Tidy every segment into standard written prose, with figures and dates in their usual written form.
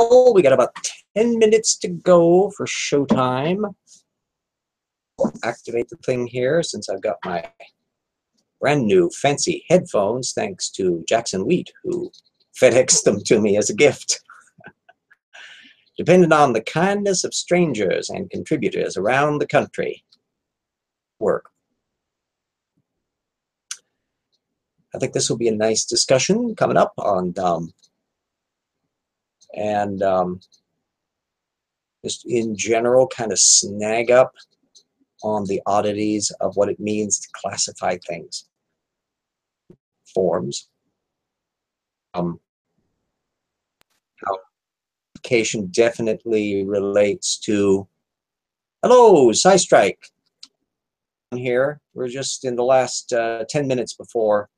Well, we got about 10 minutes to go for showtime. I'll activate the thing here since I've got my brand new fancy headphones, thanks to Jackson Wheat, who FedExed them to me as a gift. Dependent on the kindness of strangers and contributors around the country. Work. I think this will be a nice discussion coming up on just in general, kind of snag up on the oddities of what it means to classify things. Forms. How application definitely relates to. Hello, Psystrike. Here, we're just in the last 10 minutes before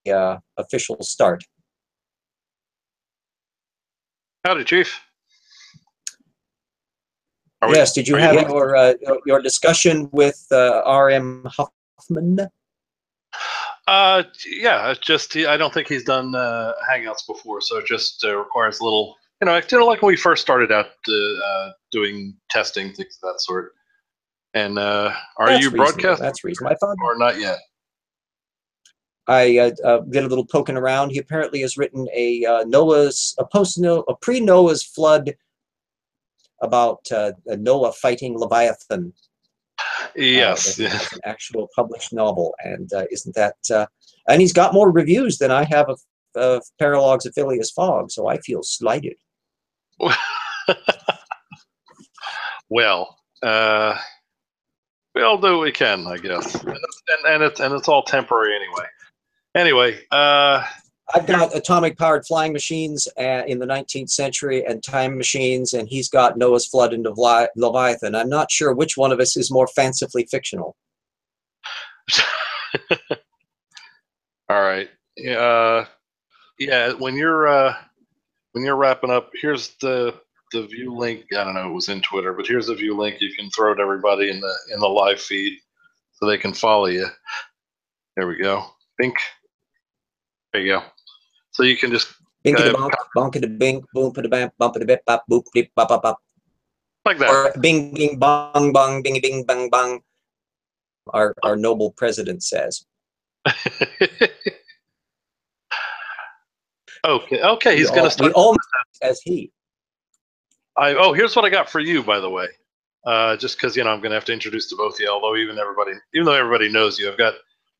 the official start. Howdy, Chief. Yes, did you have your discussion with R.M. Huffman? Yeah, it's just I don't think he's done Hangouts before, so it just requires a little, like when we first started out doing testing, things of that sort. And are you broadcasting? That's reasonable. I thought, or not yet? I did a little poking around. He apparently has written a pre-Noah's flood about Noah fighting Leviathan. Yes, an actual published novel, and isn't that? And he's got more reviews than I have of Paralogs of Phileas Fogg, so I feel slighted. Well, we all do what we can, I guess, and it's all temporary anyway. Anyway, I've got atomic-powered flying machines in the 19th century and time machines, and he's got Noah's Flood and Leviathan. I'm not sure which one of us is more fancifully fictional. All right. Yeah. When you're wrapping up, here's the view link. I don't know, it was in Twitter, but here's the view link. You can throw to everybody in the live feed so they can follow you. There we go. There you go. So you can just bink-a-bonk, bonk-a-da-bink, boom-a-da-bam, bump-a-da-bip-bop, boop-dip-bop-bop-bop. Like that. Or bing, bing, bong, bong, bing, bing, bang, bang. Our noble president says. Okay. He's going to start. We all as he. Here's what I got for you, by the way. Just because I'm going to have to introduce to both of you. Although even though everybody knows you, I've got.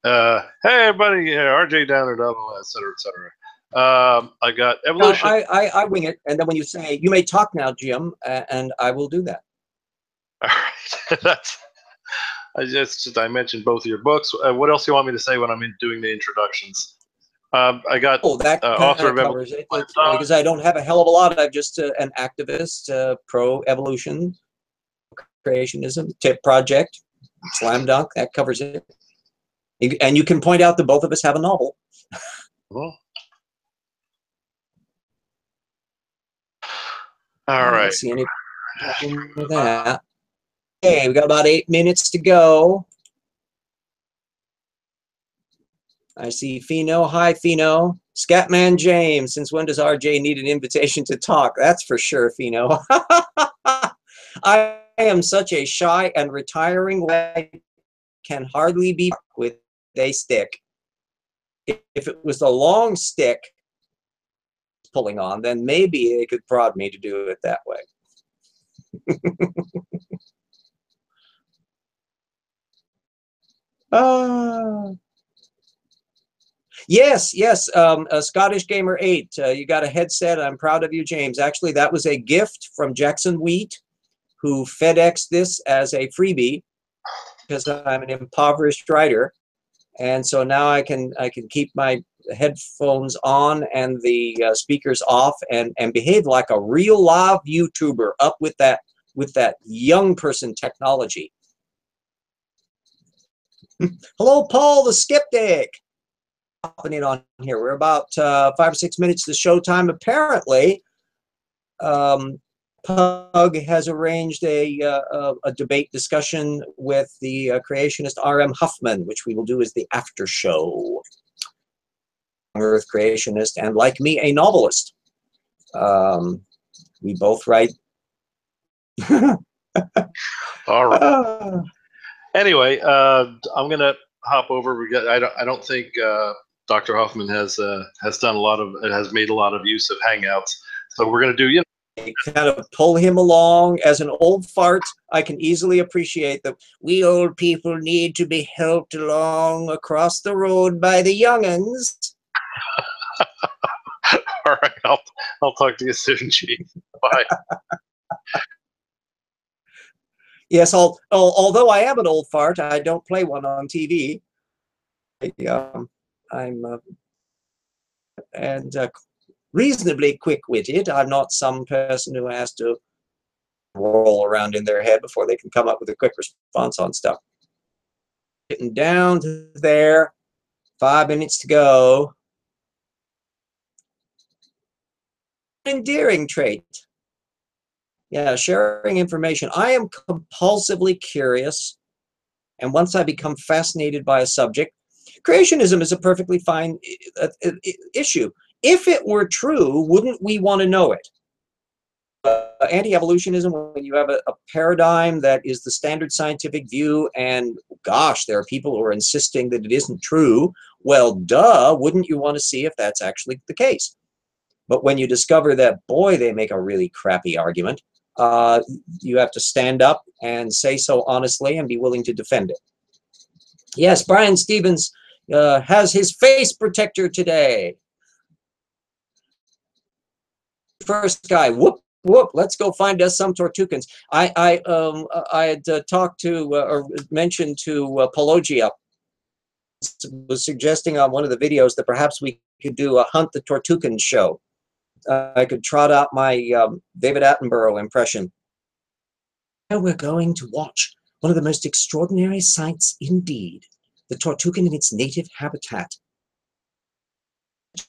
Hey everybody, RJ down at double, etc., etc. I got evolution. I wing it, and then when you say you may talk now, Jim, and I will do that. All right, I mentioned both of your books. What else do you want me to say when I'm doing the introductions? I got that author of covers it because I don't have a hell of a lot. I'm just an activist, pro evolution, creationism, tip project, slam dunk. That covers it. And you can point out that both of us have a novel. Well, all right. See any problem with that? Okay, we got about 8 minutes to go. I see Fino. Hi, Fino. Scatman James. Since when does RJ need an invitation to talk? That's for sure, Fino. I am such a shy and retiring way. Can hardly be with a stick. If it was a long stick pulling on, then maybe they could prod me to do it that way. Yes, Scottish Gamer 8. You got a headset. I'm proud of you, James. Actually, that was a gift from Jackson Wheat, who FedExed this as a freebie because I'm an impoverished writer. And so now I can keep my headphones on and the speakers off and behave like a real live YouTuber up with that young person technology. Hello, Paul the Skeptic. Hopping in on here. We're about 5 or 6 minutes to showtime. Apparently, Pug has arranged a debate discussion with the creationist R.M. Huffman, which we will do as the after show. Earth creationist and, like me, a novelist. We both write. All right. Anyway, I'm gonna hop over. I don't think Dr. Hoffman has made a lot of use of Hangouts. So we're gonna do kind of pull him along. As an old fart, I can easily appreciate that we old people need to be helped along across the road by the young'uns. All right, I'll talk to you soon, Chief. Bye. Yes, although I am an old fart, I don't play one on TV. I'm reasonably quick-witted. I'm not some person who has to roll around in their head before they can come up with a quick response on stuff. Getting down to there, 5 minutes to go. Endearing trait. Yeah, sharing information. I am compulsively curious, and once I become fascinated by a subject, creationism is a perfectly fine issue. If it were true, wouldn't we want to know it? Anti-evolutionism, when you have a paradigm that is the standard scientific view, and gosh, there are people who are insisting that it isn't true, well, duh, wouldn't you want to see if that's actually the case? But when you discover that, boy, they make a really crappy argument, you have to stand up and say so honestly and be willing to defend it. Yes, Brian Stevens has his face protector today. First guy, whoop, whoop, let's go find us some Tortukans. I had talked to or mentioned to Pelagia, was suggesting on one of the videos that perhaps we could do a Hunt the Tortukans show. I could trot out my David Attenborough impression. Now we're going to watch one of the most extraordinary sights indeed, the Tortukan in its native habitat.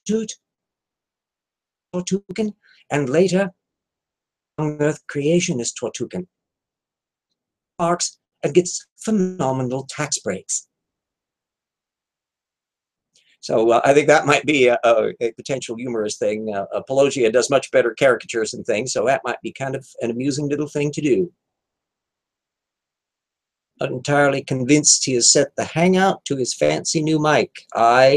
Tortukan, and later on Earth creationist Tortukan. Parks and gets phenomenal tax breaks. So I think that might be a potential humorous thing. Pelagia does much better caricatures and things, so that might be kind of an amusing little thing to do. Not entirely convinced he has set the Hangout to his fancy new mic. I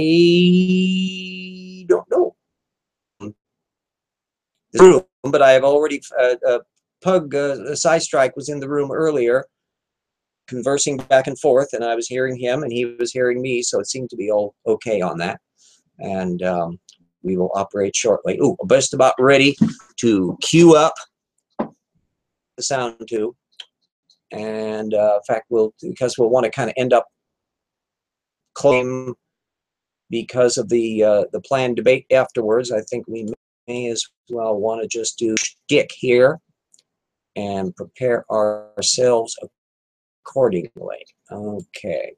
don't know. The room, but I have already, Pug Strike was in the room earlier, conversing back and forth, and I was hearing him and he was hearing me, so it seemed to be all okay on that. And we will operate shortly. Ooh, I'm just about ready to queue up the sound too. And in fact, because we'll want to kind of end up claim because of the planned debate afterwards, I think we may as well want to just do shtick here and prepare ourselves accordingly. Okay.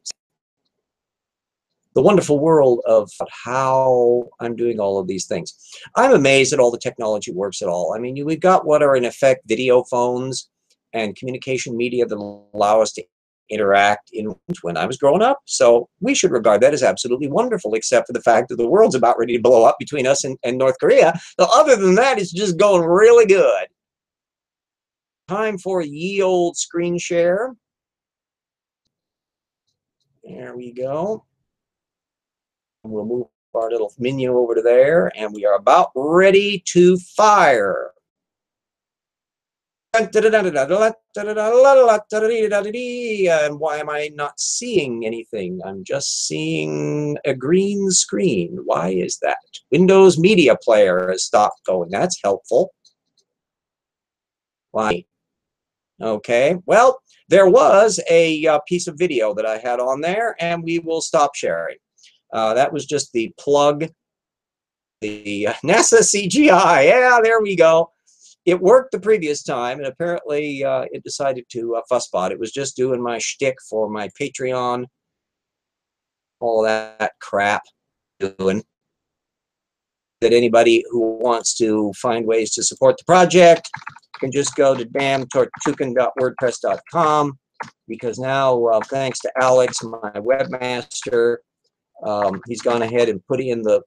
The wonderful world of how I'm doing all of these things. I'm amazed that all the technology works at all. I mean, we've got what are in effect video phones and communication media that allow us to interact in when I was growing up. So we should regard that as absolutely wonderful, except for the fact that the world's about ready to blow up between us and North Korea. So other than that, it's just going really good. Time for ye old screen share. There we go. We'll move our little menu over to there, and we are about ready to fire. And why am I not seeing anything? I'm just seeing a green screen. Why is that? Windows Media Player has stopped going. That's helpful. Why? Okay, well, there was a piece of video that I had on there, and we will stop sharing. That was just the plug, the NASA CGI. Yeah, there we go. It worked the previous time, and apparently it decided to fussbot. It was just doing my shtick for my Patreon, all that crap doing. That anybody who wants to find ways to support the project can just go to damntortukan.wordpress.com, because now, thanks to Alex, my webmaster, he's gone ahead and put in the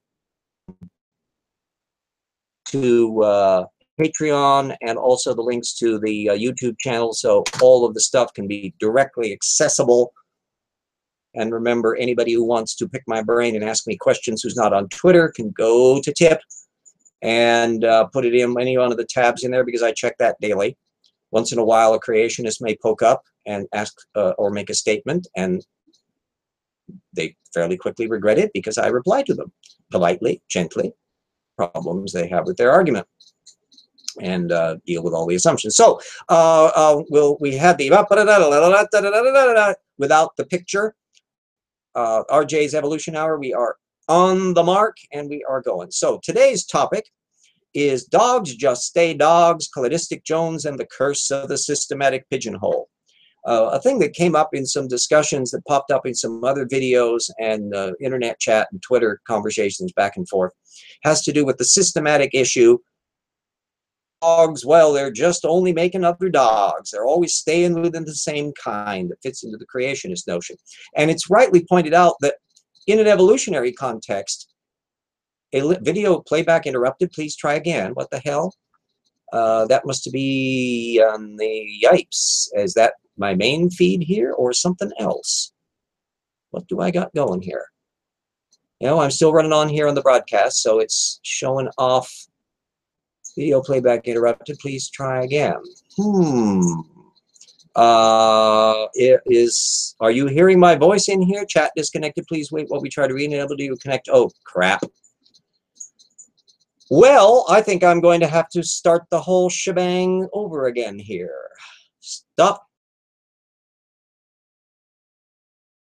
to Patreon, and also the links to the YouTube channel, so all of the stuff can be directly accessible. And remember, anybody who wants to pick my brain and ask me questions who's not on Twitter can go to Tip and put it in any one of the tabs in there, because I check that daily. Once in a while, a creationist may poke up and ask or make a statement, and they fairly quickly regret it because I reply to them politely, gently, problems they have with their argument, and deal with all the assumptions. So we had the without the picture. RJ's Evolution Hour. We are on the mark, and we are going. So today's topic is Dogs Just Stay Dogs, Cladistic Jones and the Curse of the Systematic Pigeonhole. A thing that came up in some discussions that popped up in some other videos and internet chat and Twitter conversations back and forth has to do with the systematic issue. Dogs, well, they're just only making other dogs. They're always staying within the same kind. That fits into the creationist notion. And it's rightly pointed out that in an evolutionary context, a video playback interrupted, please try again. What the hell? That must be on the yipes. Is that my main feed here or something else? What do I got going here? You know, I'm still running on here on the broadcast, so it's showing off. Video playback interrupted. Please try again. Are you hearing my voice in here? Chat disconnected. Please wait while we try to re-enable you connect. Oh, crap. Well, I think I'm going to have to start the whole shebang over again here. Stop